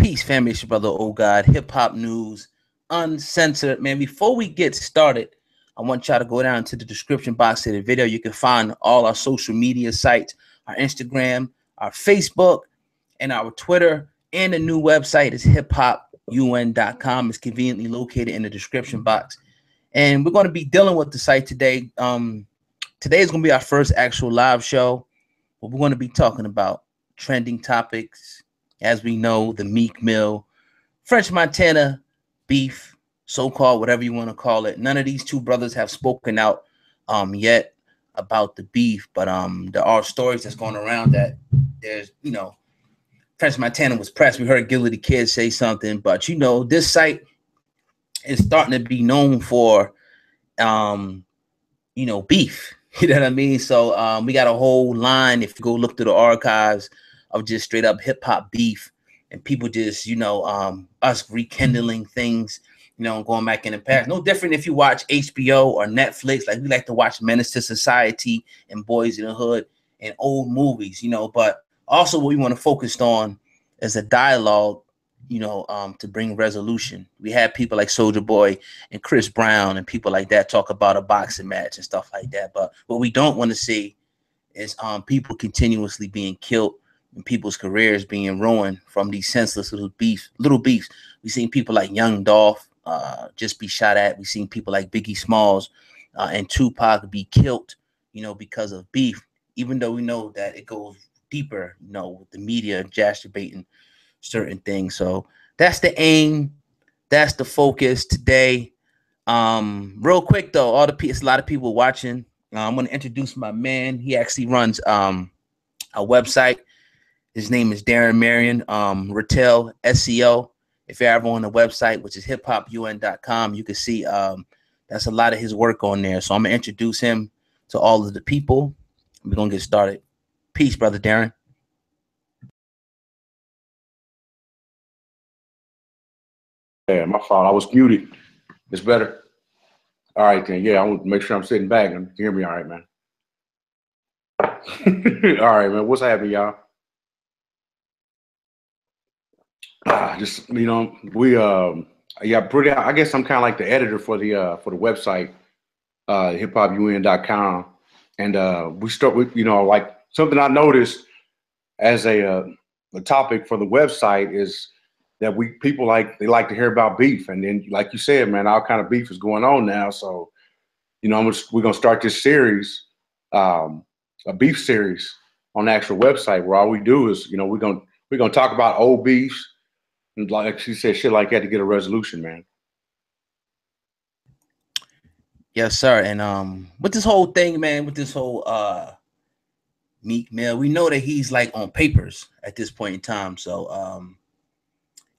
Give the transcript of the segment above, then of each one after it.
Peace, family. It's your brother, Oh God. Hip hop news, uncensored. Man, before we get started, I want y'all to go down to the description box of the video. You can find all our social media sites, our Instagram, our Facebook, and our Twitter. And the new website is hiphopun.com. It's conveniently located in the description box. And we're going to be dealing with the site today. Today is going to be our first actual live show. But we're going to be talking about trending topics. As we know, the Meek Mill, French Montana beef, so-called, whatever you want to call it. None of these two brothers have spoken out yet about the beef, but there are stories that's going around that there's, French Montana was pressed. We heard Gilly the Kid say something, but this site is starting to be known for beef. You know what I mean? So we got a whole line, if you go look through the archives, of just straight up hip hop beef and people just, us rekindling things, going back in the past. No different if you watch HBO or Netflix. Like we like to watch Menace to Society and Boys in the Hood and old movies, but also what we want to focus on is a dialogue, to bring resolution. We had people like Soulja Boy and Chris Brown and people like that talk about a boxing match and stuff like that. But what we don't want to see is people continuously being killed and people's careers being ruined from these senseless little beefs. We've seen people like Young Dolph just be shot at. We've seen people like Biggie Smalls and Tupac be killed, because of beef, even though we know that it goes deeper, with the media exacerbating certain things. So that's the aim. That's the focus today. Real quick, though, it's a lot of people watching. I'm going to introduce my man. He actually runs a website. His name is Darren Marion, Retail SEO. If you're ever on the website, which is hiphopun.com, you can see that's a lot of his work on there. So I'm going to introduce him to all of the people. We're going to get started. Peace, brother Darren. Yeah, my fault. I was muted. It's better. All right, then. Yeah, I want to make sure I'm sitting back and you hear me all right, man. All right, man. What's happening, y'all? Just we I guess I'm kind of like the editor for the website, hiphopun.com, and we start with like something I noticed as a topic for the website is that people like to hear about beef, and then like you said, man, all kind of beef is going on now. So we're gonna start this series, a beef series on the actual website where all we do is we're gonna talk about old beefs. And like she said, shit like that to get a resolution, man. Yes, sir. And with this whole thing, man, with this whole Meek Mill, we know that he's like on papers at this point in time. So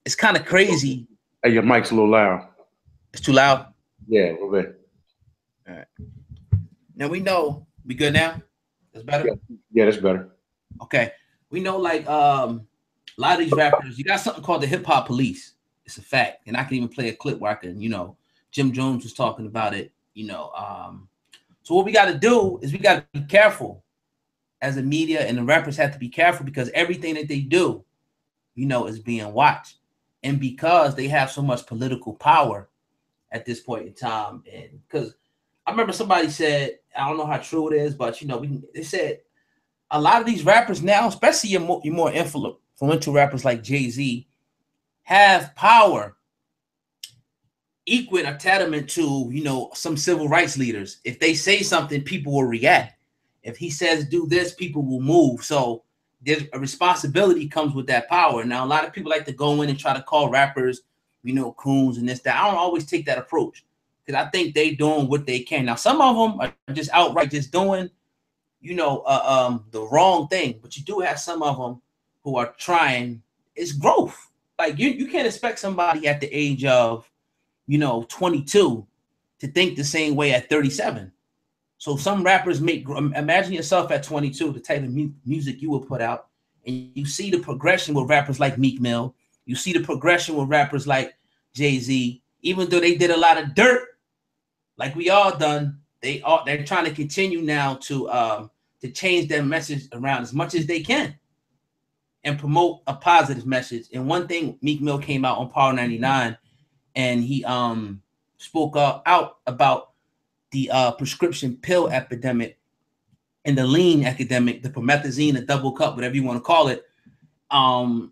it's kind of crazy. Hey, your mic's a little loud. It's too loud? Yeah, a little bit. All right. Now we know we good now? That's better? Yeah, that's better. Okay. We know like a lot of these rappers, you got something called the hip hop police. It's a fact. And I can even play a clip where I can, Jim Jones was talking about it, So what we got to do is we got to be careful as a media, and the rappers have to be careful because everything that they do, is being watched. And because they have so much political power at this point in time, and because I remember somebody said, I don't know how true it is, but they said a lot of these rappers now, especially your more influential rappers like Jay-Z, have power equal or tantamount to some civil rights leaders. If they say something, people will react. If he says do this, people will move. So there's a responsibility comes with that power. Now a lot of people like to go in and try to call rappers coons and this, that. I don't always take that approach because I think they doing what they can. Now some of them are just outright just doing the wrong thing, but you do have some of them who are trying. It's growth. Like you can't expect somebody at the age of 22 to think the same way at 37. So some rappers imagine yourself at 22, the type of music you will put out, and you see the progression with rappers like Meek Mill. You see the progression with rappers like Jay-Z. Even though they did a lot of dirt, like we all done, they're trying to continue now to change their message around as much as they can. and promote a positive message. And one thing, Meek Mill came out on Power 99, and he spoke out about the prescription pill epidemic and the lean epidemic, the promethazine, the double cup, whatever you want to call it. And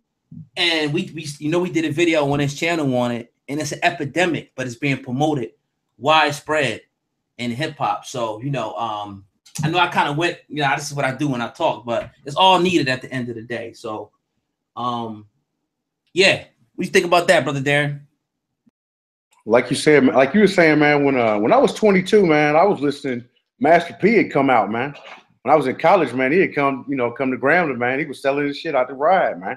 we did a video on his channel on it, and it's an epidemic, but it's being promoted widespread in hip hop. So, I know I kind of went, this is what I do when I talk, but it's all needed at the end of the day. So, yeah, what do you think about that, brother Darren? Like you said, like you were saying, man, when I was 22, man, I was listening. Master P had come out, man. When I was in college, man, he had come to Grambling, man. He was selling his shit out the ride, man.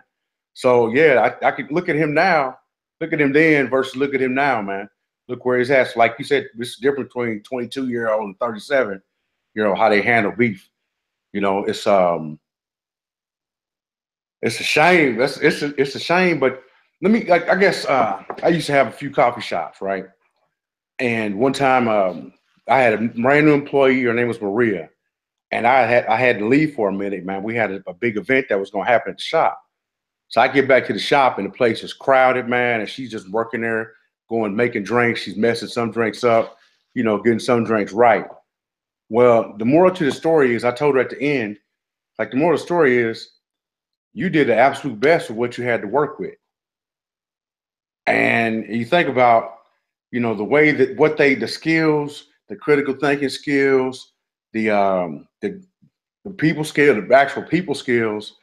So yeah, I could look at him now, look at him then versus look at him now, man. Look where he's at. So like you said, this is different between 22-year-old and 37. How they handle beef. It's a shame. It's a shame. But I guess I used to have a few coffee shops, right? And one time I had a brand new employee. Her name was Maria, and I had to leave for a minute, man. We had a big event that was going to happen at the shop. So I get back to the shop, and the place is crowded, man. And she's just working there, making drinks. She's messing some drinks up, getting some drinks right. Well, the moral to the story is, I told her at the end, like, the moral of the story is, you did the absolute best with what you had to work with. And you think about, the way that the skills, the critical thinking skills, the people skill, the actual people skills,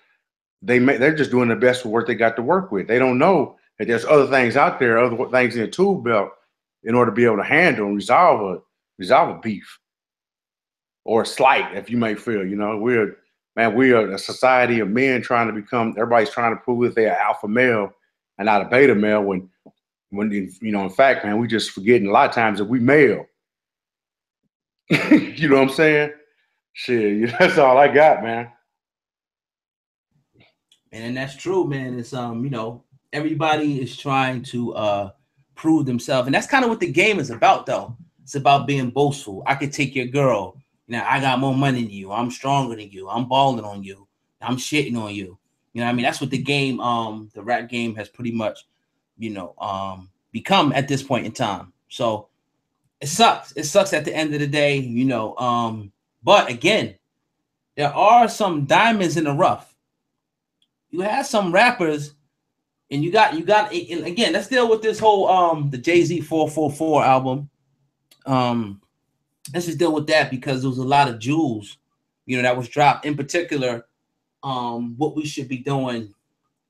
they're just doing the best with what they got to work with. They don't know that there's other things out there, other things in the tool belt, in order to be able to handle and resolve a beef or a slight, if you may feel. We are a society of men everybody's trying to prove that they're an alpha male and not a beta male, when in fact, man, we just forgetting a lot of times that we male. You know what I'm saying? Shit, that's all I got, man. And that's true, man. It's everybody is trying to prove themselves, and that's kind of what the game is about, though. It's about being boastful. I could take your girl. I got more money than you. I'm stronger than you. I'm balling on you. I'm shitting on you. You know what I mean? That's what the game, the rap game, has pretty much, become at this point in time. So it sucks. It sucks at the end of the day, but again, there are some diamonds in the rough. You have some rappers, and you got, and again, let's deal with this whole, the Jay-Z 444 album. Let's just deal with that, because there was a lot of jewels, that was dropped. In particular, what we should be doing,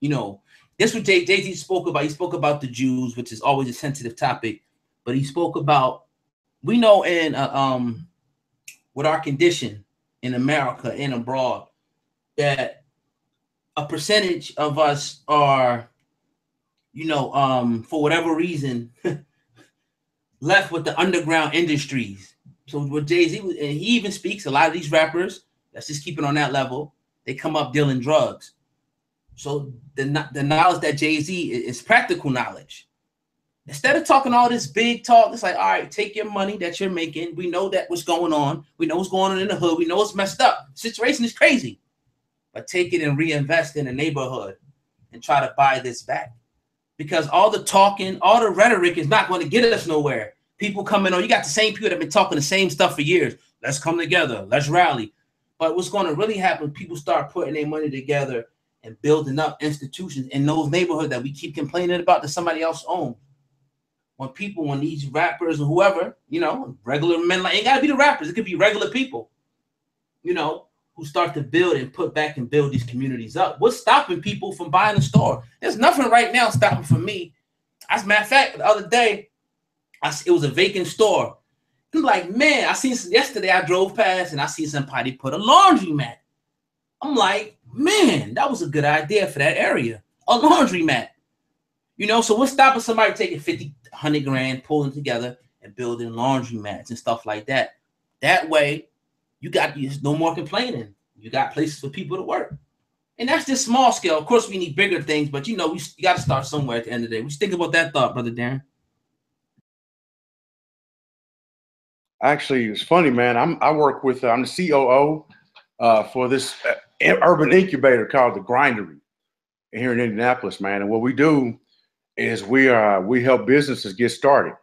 this what Jay-Z spoke about. He spoke about the Jews, which is always a sensitive topic, but he spoke about, we know in with our condition in America and abroad, that a percentage of us are, for whatever reason, left with the underground industries. So what Jay-Z, and he even speaks, a lot of these rappers, let's just keep it on that level, they come up dealing drugs. So the knowledge that Jay-Z is practical knowledge. Instead of talking all this big talk, it's like, all right, take your money that you're making. We know that what's going on. We know what's going on in the hood. We know it's messed up. The situation is crazy. But take it and reinvest in the neighborhood and try to buy this back. Because all the talking, all the rhetoric is not going to get us nowhere. People coming on, you got the same people that have been talking the same stuff for years. Let's come together. Let's rally. But what's going to really happen, people start putting their money together and building up institutions in those neighborhoods that we keep complaining about that somebody else owns. When these rappers or whoever, regular men, like, it got to be the rappers. It could be regular people, who start to build and put back and build these communities up. What's stopping people from buying a store? There's nothing right now stopping for me. As a matter of fact, the other day, it was a vacant store. I'm like, man, yesterday I drove past and I see somebody put a laundromat. I'm like, man, that was a good idea for that area. A laundromat. So what's stopping somebody taking 50, 100 grand, pulling together and building laundromats and stuff like that? That way, there's no more complaining. You got places for people to work. And that's just small scale. Of course, we need bigger things, but you got to start somewhere at the end of the day. What you think about that thought, Brother Darren? Actually, it's funny, man. I'm the COO for this urban incubator called The Grindery. here in Indianapolis, man. And what we do is we help businesses get started.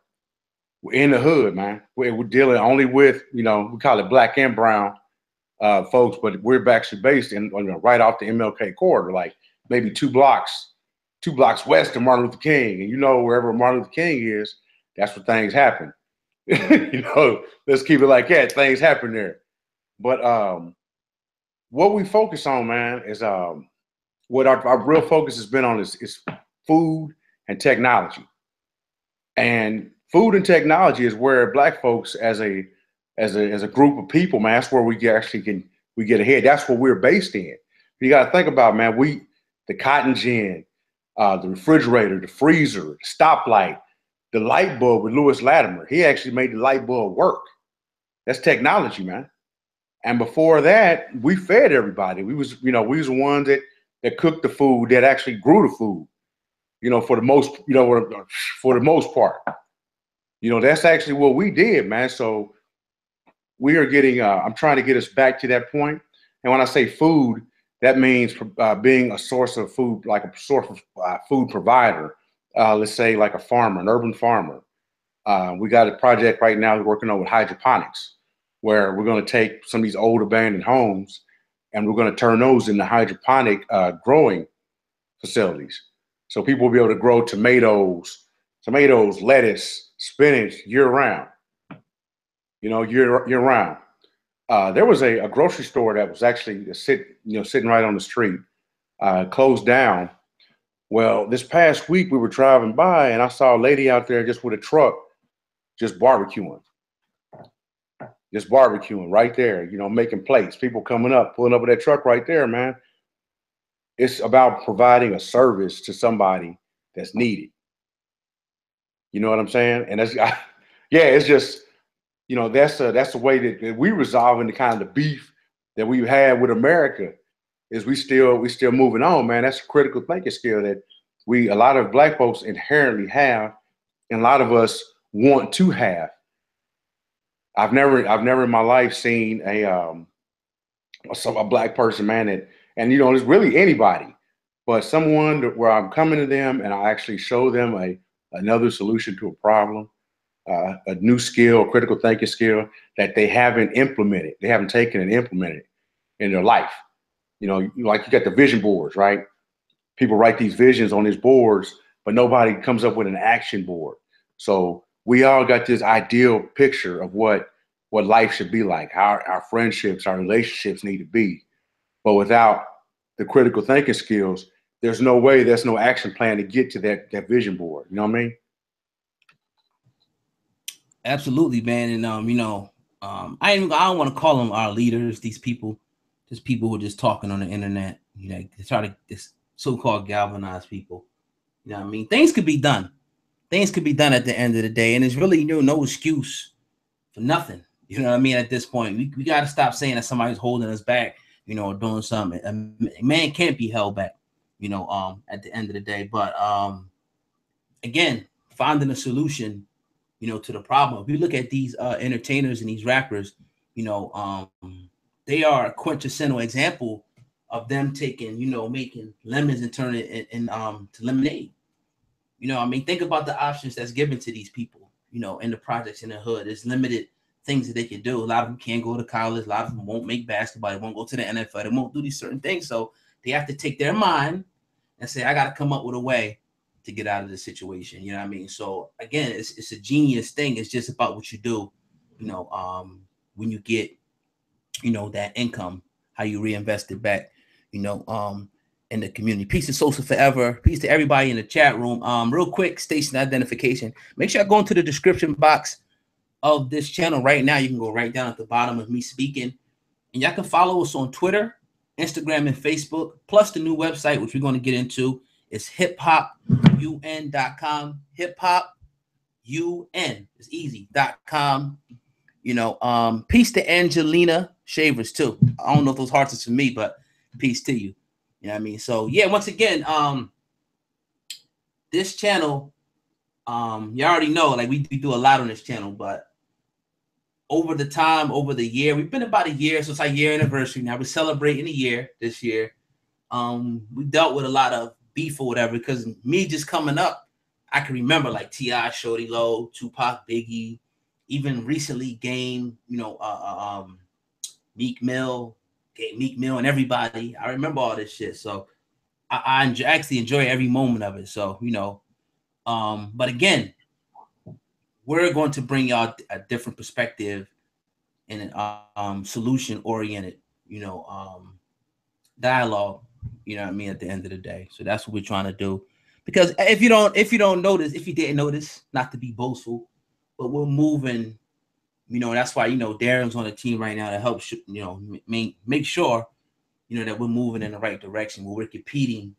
We're in the hood, man. We're dealing only with, we call it black and brown folks, but we're actually based in right off the MLK corridor, like maybe 2 blocks west of Martin Luther King. And wherever Martin Luther King is, that's where things happen. Let's keep it like that. Things happen there. But what we focus on, man, is what our real focus has been on is food and technology. And food and technology is where Black folks, as a group of people, man, that's where we get ahead. That's what we're based in. You got to think about, man, the cotton gin, the refrigerator, the freezer, the stoplight, the light bulb with Lewis Latimer. He actually made the light bulb work. That's technology, man. And before that, we fed everybody. We was the ones that cooked the food, that actually grew the food. For the most part. That's actually what we did, man. So we are getting, I'm trying to get us back to that point. And when I say food, that means being a source of food, like a source of food provider. Let's say like a farmer, an urban farmer. We got a project right now we're working on with hydroponics, where we're going to take some of these old abandoned homes and we're going to turn those into hydroponic growing facilities. So people will be able to grow tomatoes, lettuce, spinach year round. Year round. There was a grocery store that was actually sitting right on the street, closed down. Well, this past week we were driving by and I saw a lady out there just with a truck, just barbecuing right there, making plates, people pulling up with that truck right there, man. It's about providing a service to somebody that's needed. You know what I'm saying? And that's, it's just, that's the way that we resolving the kind of the beef that we had with America. Is we still moving on, man. That's a critical thinking skill that a lot of Black folks inherently have, and a lot of us want to have. I've never in my life seen a Black person, man, and it's really anybody, but someone where I'm coming to them and I actually show them another solution to a problem, a new skill, a critical thinking skill that they haven't implemented, they haven't taken and implemented in their life. Like you got the vision boards, right? People write these visions on these boards, but nobody comes up with an action board. So we all got this ideal picture of what life should be like, how our friendships, our relationships need to be. But without the critical thinking skills, there's no action plan to get to that vision board. You know what I mean? Absolutely, man. And I don't want to call them our leaders. These people, just people who are just talking on the internet. They try to this so-called galvanize people. You know what I mean? Things could be done. Things could be done at the end of the day, and there's really no excuse for nothing. You know what I mean? At this point, we got to stop saying that somebody's holding us back, or doing something. A man can't be held back, at the end of the day. But again, finding a solution, to the problem. If you look at these entertainers and these rappers, they are a quintessential example of them taking, making lemons and turning it to lemonade. Think about the options that's given to these people, in the projects in the hood. There's limited things that they can do. A lot of them can't go to college. A lot of them won't make basketball. They won't go to the NFL. They won't do these certain things. So they have to take their mind and say, I got to come up with a way to get out of this situation. You know what I mean? So again, it's a genius thing. It's just about what you do, when you get, that income, how you reinvest it back, in the community. Peace and social forever. Peace to everybody in the chat room. Real quick, station identification. Make sure I go into the description box of this channel right now. You can go right down at the bottom of me speaking, and y'all can follow us on Twitter, Instagram, and Facebook, plus the new website, which we're going to get into. It's hiphopun.com. Hiphopun. It's easy.com. Peace to Angelina Shavers too. I don't know if those hearts are for me, but peace to you. You know what I mean? So yeah, once again, this channel, you already know, like we do a lot on this channel, but over the year, we've been about a year, so it's our year anniversary now. We're celebrating a year this year. We dealt with a lot of beef or whatever. Because me just coming up, I can remember like T.I., Shorty Low, Tupac, Biggie, even recently Game, Meek Mill, and everybody. I remember all this shit. So I actually enjoy every moment of it. So, but again, we're going to bring y'all a different perspective and solution oriented, dialogue, at the end of the day. So that's what we're trying to do. Because if you don't notice, if you didn't notice, not to be boastful, but we're moving, that's why, Darren's on the team right now to help, make sure, that we're moving in the right direction where we're competing,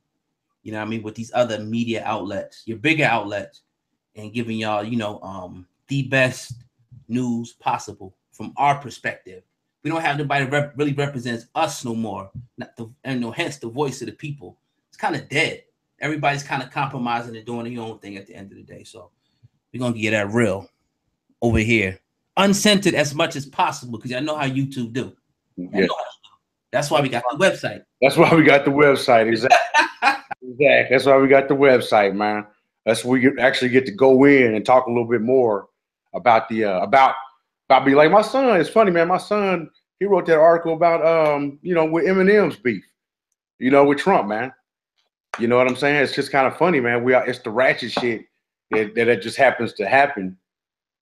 with these other media outlets, your bigger outlets, and giving y'all, the best news possible from our perspective. We don't have nobody that really represents us no more. Hence the voice of the people. It's kind of dead. Everybody's kind of compromising and doing their own thing at the end of the day. So we're going to get that real over here. Uncensored as much as possible, because I know how YouTube do. Yeah. That's why we got the website. That's why we got the website. Exactly. Exactly. That's why we got the website, man. That's where we actually get to go in and talk a little bit more about the about be like my son. It's funny, man. My son, he wrote that article about with Eminem's beef, with Trump, man. You know what I'm saying? It's just kind of funny, man. It's the ratchet shit that just happens to happen.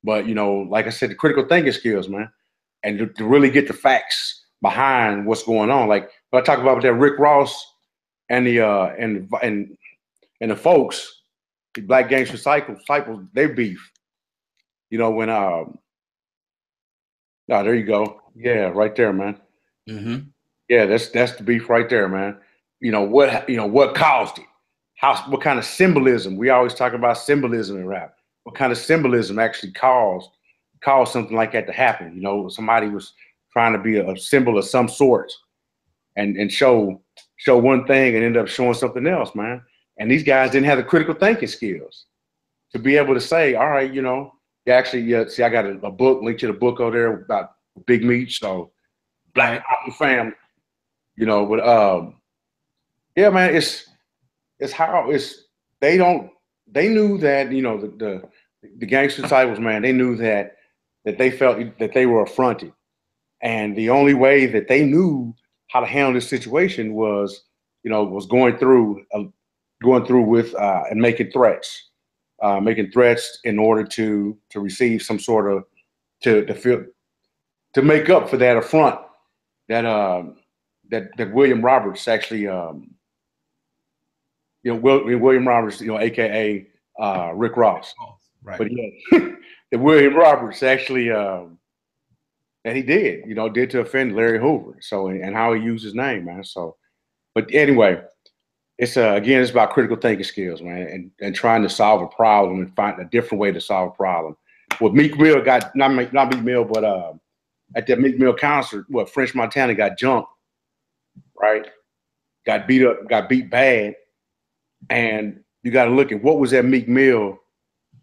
But like I said, the critical thinking skills, man, and to really get the facts behind what's going on. Like what I talk about with that Rick Ross and the and the folks, the Black Gangster Disciples, they beef. When there you go. Yeah, right there, man. Mm-hmm. Yeah, that's the beef right there, man. What caused it? What kind of symbolism? We always talk about symbolism in rap. What kind of symbolism actually caused something like that to happen? Somebody was trying to be a symbol of some sort and show one thing and end up showing something else, man. And these guys didn't have the critical thinking skills to be able to say, all right, see, I got a book, link to the book over there about Big Meat, so Black family, but yeah, man, it's how they knew that, the gangster disciples, man, they knew that they felt that they were affronted. And the only way that they knew how to handle this situation was going through with and making threats in order to receive some sort of to make up for that affront that William Roberts actually William Roberts, aka Rick Ross, right? But yeah, that William Roberts actually that he did to offend Larry Hoover. So and how he used his name, man. So, but anyway, it's again, it's about critical thinking skills, man, and trying to solve a problem and find a different way to solve a problem. What Meek Mill got, not Meek Mill, but at that Meek Mill concert, French Montana got jumped, right? Got beat up, got beat bad. And you got to look at what was that Meek Mill,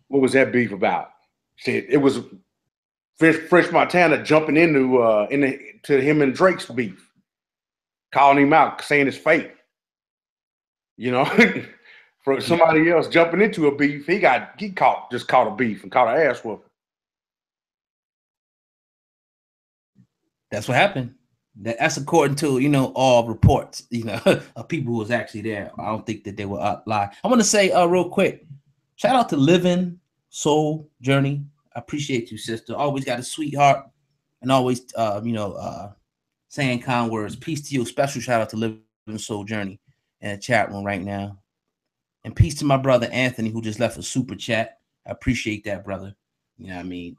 what was that beef about? See, it was French Montana jumping to him and Drake's beef, calling him out, saying it's fake. For somebody else jumping into a beef, he caught a beef and caught an ass whooping. That's what happened. That's according to all reports of people who was actually there. I don't think that they were lie. I want to say real quick, shout out to Living Soul Journey. I appreciate you, sister. Always got a sweetheart and always saying kind words. Peace to you. Special shout out to Living Soul Journey in the chat room right now. And peace to my brother Anthony, who just left a super chat. I appreciate that, brother. You know what I mean?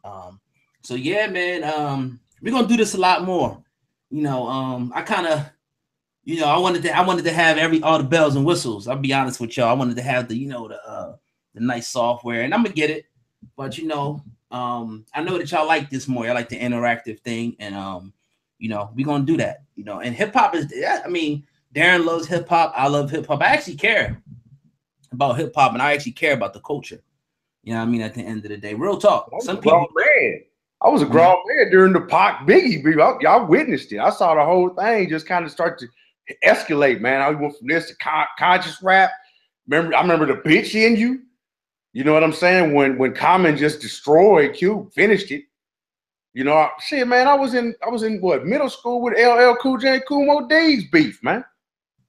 So yeah, man. We're gonna do this a lot more. I kind of, I wanted to have all the bells and whistles. I'll be honest with y'all. I wanted to have the nice software, and I'm gonna get it. But I know that y'all like this more. I like the interactive thing, and we're gonna do that. And hip hop is, Darren loves hip hop. I love hip hop. I actually care about hip hop, and I actually care about the culture. At the end of the day, real talk. Some people, man. I was a grown man during the Pac Biggie beef. Y'all witnessed it. I saw the whole thing just kind of start to escalate, man. I went from this to conscious rap I remember the bitch in you. You know what I'm saying? When Common just destroyed Cube, finished it. You know, shit, man. I was in what, middle school with LL Cool J and Kool Moe D's beef, man.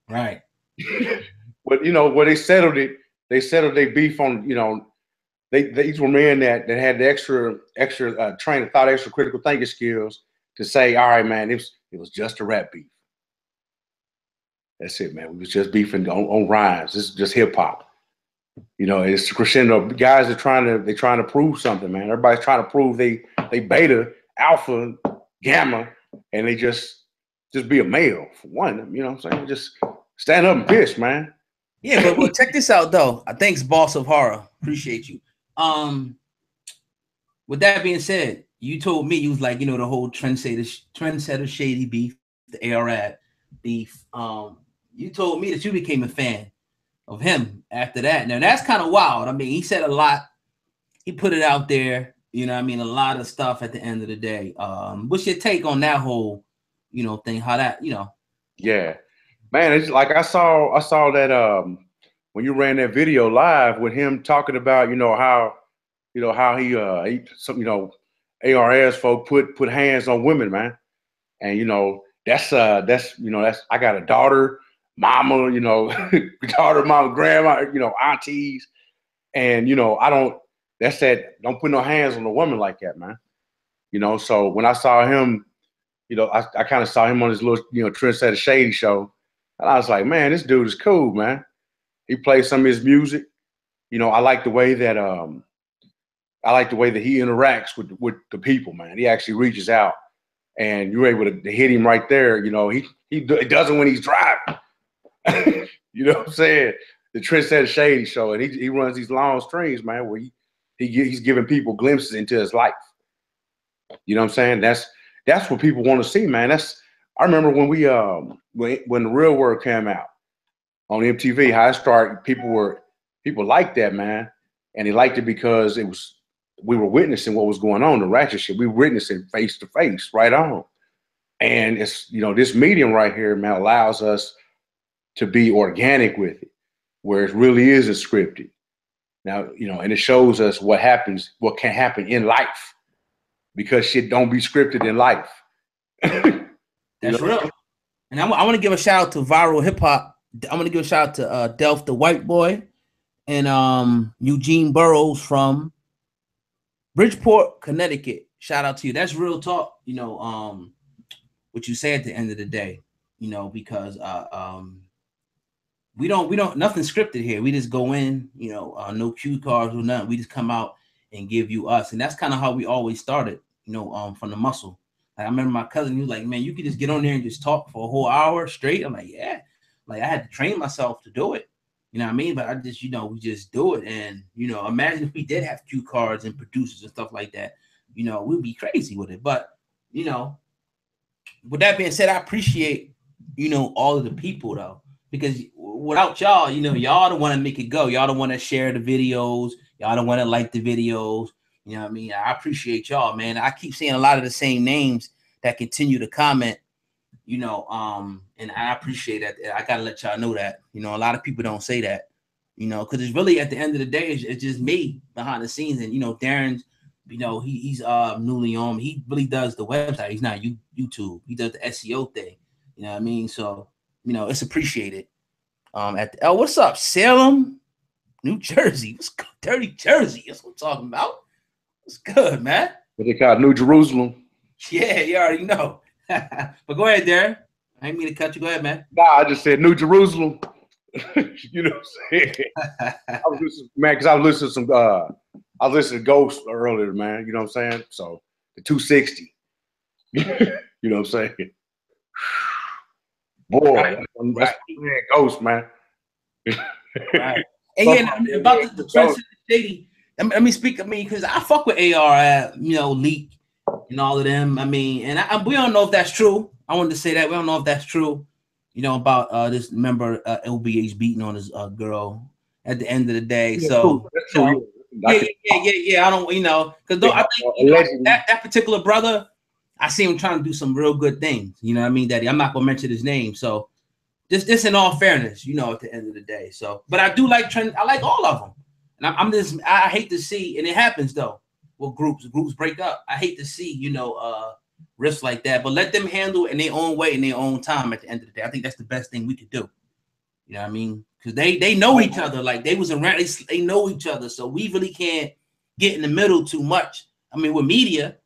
Right. But you know, where they settled it, they settled their beef on, you know, these were men that had the extra train of thought, extra critical thinking skills to say, all right, man, it was just a rap beef. That's it, man. We was just beefing on rhymes. This is just hip hop. You know, it's crescendo. Guys are trying to prove something, man. Everybody's trying to prove they beta, alpha, gamma, and they just be a male for one. You know what I'm saying? Just stand up and piss, man. Yeah, but check this out though. Thanks, Boss of Horror. Appreciate you. With that being said, you told me you was like, you know, the whole trendsetter shady beef, the ARAD beef. You told me that you became a fan of him after that. Now that's kind of wild. I mean, he said a lot. He put it out there. You know, I mean, a lot of stuff at the end of the day. What's your take on that whole, you know, thing? How that, you know? Yeah, man. It's like I saw that when you ran that video live with him talking about, how he some, ARS folk put hands on women, man. And that's I got a daughter, mama, daughter, mama, grandma, aunties, and don't put no hands on a woman like that, man. So when I saw him, I kind of saw him on his little, Trendsetter Shady show, and I was like, man, this dude is cool, man. He plays some of his music. I like the way that he interacts with the people, man. He actually reaches out, and you're able to hit him right there. He does it when he's driving. You know what I'm saying? The Trendsetter Shady show, and he runs these long streams, man, where he's giving people glimpses into his life. You know what I'm saying? That's what people want to see, man. I remember when when The Real World came out on MTV, how it started, people liked that, man. And they liked it because we were witnessing what was going on, the ratchet shit. We were witnessing face to face, right on. And it's, this medium right here, man, allows us to be organic with it, where it really isn't scripted. Now, and it shows us what can happen in life, because shit don't be scripted in life. That's real. And I want to give a shout out to Viral Hip Hop. I'm going to give a shout out to Delph the White Boy and Eugene Burroughs from Bridgeport, Connecticut. Shout out to you. That's real talk. What you say at the end of the day, because we don't nothing scripted here. We just go in, no cue cards or nothing. We just come out and give you us. And that's kind of how we always started, from the muscle. Like, I remember my cousin, he was like, man, you could just get on there and just talk for a whole hour straight. I'm like, yeah. Like, I had to train myself to do it. You know what I mean? But I just, we just do it. And, imagine if we did have cue cards and producers and stuff like that, we'd be crazy with it. But, with that being said, I appreciate, all of the people, though, because without y'all, y'all don't want to make it go. Y'all don't want to share the videos. Y'all don't want to like the videos. You know what I mean? I appreciate y'all, man. I keep seeing a lot of the same names that continue to comment, and I appreciate that. I got to let y'all know that, a lot of people don't say that, because it's really, at the end of the day, it's just me behind the scenes. And, Darren's, he's newly on. He really does the website. He's not YouTube. He does the SEO thing. You know what I mean? So, it's appreciated. What's up, Salem, New Jersey? What's good? Dirty Jersey? That's what I'm talking about. What's good, man? What they call New Jerusalem. Yeah, you already know. But go ahead, Darren. I didn't mean to cut you. Go ahead, man. Nah, I just said New Jerusalem. You know what I'm saying? I was listening to some. I was listening to Ghost earlier, man. You know what I'm saying? So the 260. You know what I'm saying? Boy, right. That's Ghost, man. Right. And yeah, about the Trendsetter Shady. Let me speak. Because I fuck with AR, Leak and all of them. And we don't know if that's true. I wanted to say that we don't know if that's true. About this member LBH beating on his girl at the end of the day. Yeah, so yeah. I don't, because I think that particular brother, I see him trying to do some real good things. You know what I mean, Daddy? I'm not gonna mention his name. So, this in all fairness, you know, at the end of the day. So, but I do like trend. I like all of them, and I hate to see, and it happens though. Well, groups break up. I hate to see, you know, risks like that, but let them handle it in their own way, in their own time. At the end of the day, I think that's the best thing we could do. You know what I mean? Because they know each other. Like they was around. They know each other. So we really can't get in the middle too much. I mean, with media,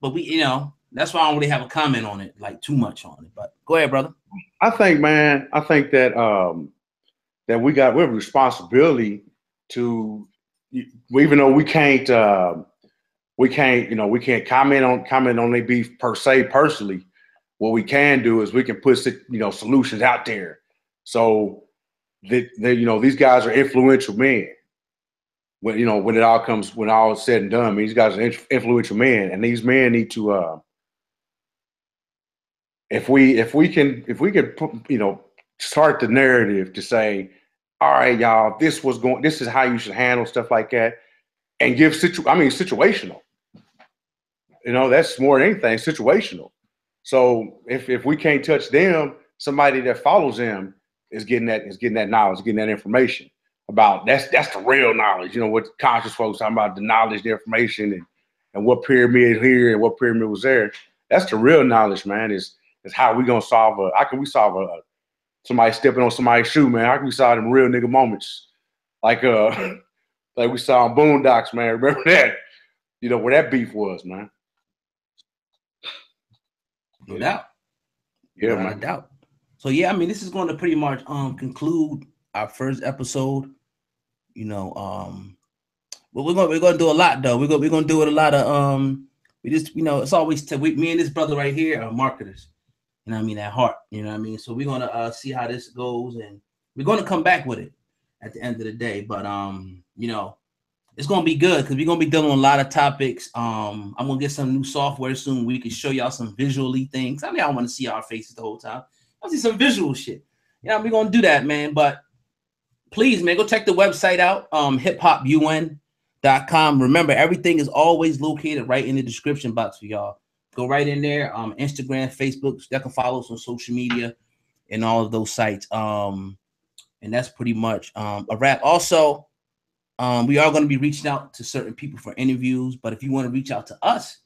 but we, you know, that's why I don't really have a comment on it, like too much on it. But go ahead, brother. I think, man, that that we have a responsibility to, even though we can't, you know, we can't comment on their beef per se personally. What we can do is we can put, you know, solutions out there. So that you know, these guys are influential men. When, you know, when all is said and done, I mean, these guys are influential men, and these men need to, if we can, you know, start the narrative to say, all right, y'all, this is how you should handle stuff like that, and give situational. You know, that's more than anything, situational. So if we can't touch them, somebody that follows them is getting that knowledge, getting that information about that's the real knowledge. You know, what conscious folks talking about, the knowledge, the information, and what pyramid here and what pyramid was there. That's the real knowledge, man. Is how we gonna solve somebody stepping on somebody's shoe, man. How can we solve them real nigga moments? Like like we saw on Boondocks, man. Remember that? You know, where that beef was, man. No doubt. Yeah, Without a doubt. So yeah, I mean, this is going to pretty much conclude our first episode. You know, but we're gonna do a lot though. We're gonna do it a lot of we just, you know, it's always me and this brother right here are marketers. You know what I mean? At heart, you know what I mean? So we're gonna see how this goes, and we're gonna come back with it at the end of the day. But you know, it's gonna be good because we're gonna be dealing with a lot of topics. I'm gonna get some new software soon. We can show y'all some visually things. I mean, I don't want to see our faces the whole time. I see some visual shit. You know, we're gonna do that, man. But please, man, go check the website out, hiphopun.com. Remember, everything is always located right in the description box for y'all. Go right in there. Instagram, Facebook, you can follow us on social media and all of those sites. And that's pretty much a wrap. Also, we are going to be reaching out to certain people for interviews, but if you want to reach out to us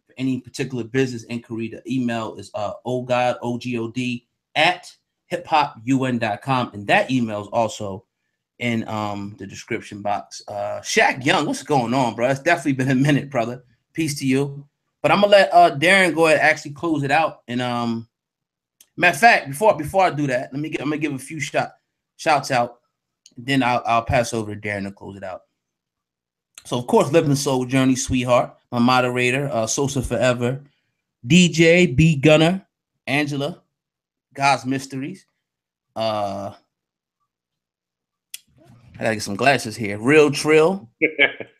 for any particular business inquiry, the email is OGOD at hiphopun.com, and that email is also in the description box. Shaq Young, what's going on, bro? It's definitely been a minute, brother. Peace to you. But I'm gonna let Darren go ahead and actually close it out. And matter of fact, before I do that, I'm gonna give a few shouts out. Then I'll pass over to Darren to close it out. So of course, Living Soul Journey, Sweetheart, my moderator, Sosa Forever, DJ B Gunner, Angela, God's Mysteries. I gotta get some glasses here. Real Trill.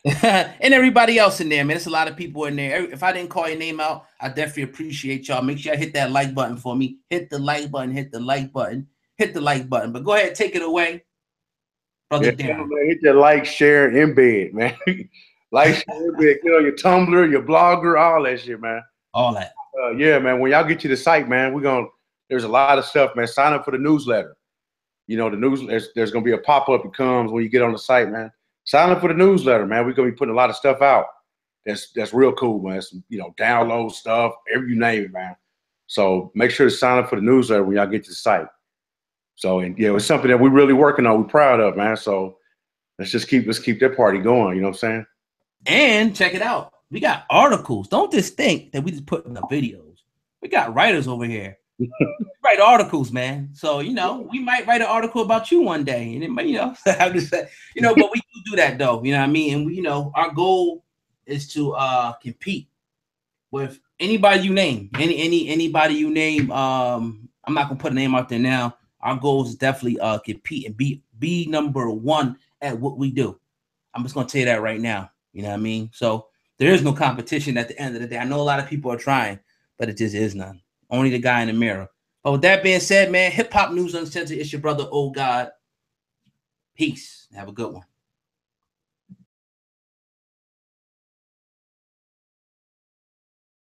And everybody else in there, man. There's a lot of people in there. If I didn't call your name out, I definitely appreciate y'all. Make sure I hit that like button for me. Hit the like button, hit the like button, hit the like button. But go ahead, take it away, brother Darren. Man, hit that like, share, embed, man. Like, share, embed. Get on your Tumblr, your blogger, all that shit, man. All that. Yeah, man. When y'all get to the site, man, there's a lot of stuff, man. Sign up for the newsletter. You know, there's going to be a pop-up that comes when you get on the site, man. Sign up for the newsletter, man. We're going to be putting a lot of stuff out. That's real cool, man. Some, you know, download stuff, you name it, man. So make sure to sign up for the newsletter when y'all get to the site. So, and yeah, it's something that we're really working on. We're proud of, man. So let's keep that party going. You know what I'm saying? And check it out. We got articles. Don't just think that we just put in the videos. We got writers over here. Write articles, man. So, you know, we might write an article about you one day. And it might, you know, I'm just saying, you know, but we do that though. You know what I mean? And we, you know, our goal is to compete with anybody you name. Anybody you name. I'm not gonna put a name out there now. Our goal is definitely compete and be number one at what we do. I'm just gonna tell you that right now. You know what I mean? So there is no competition at the end of the day. I know a lot of people are trying, but it just is none. Only the guy in the mirror. But with that being said, man, Hip Hop News Uncensored. It's your brother, Oh God. Peace. Have a good one.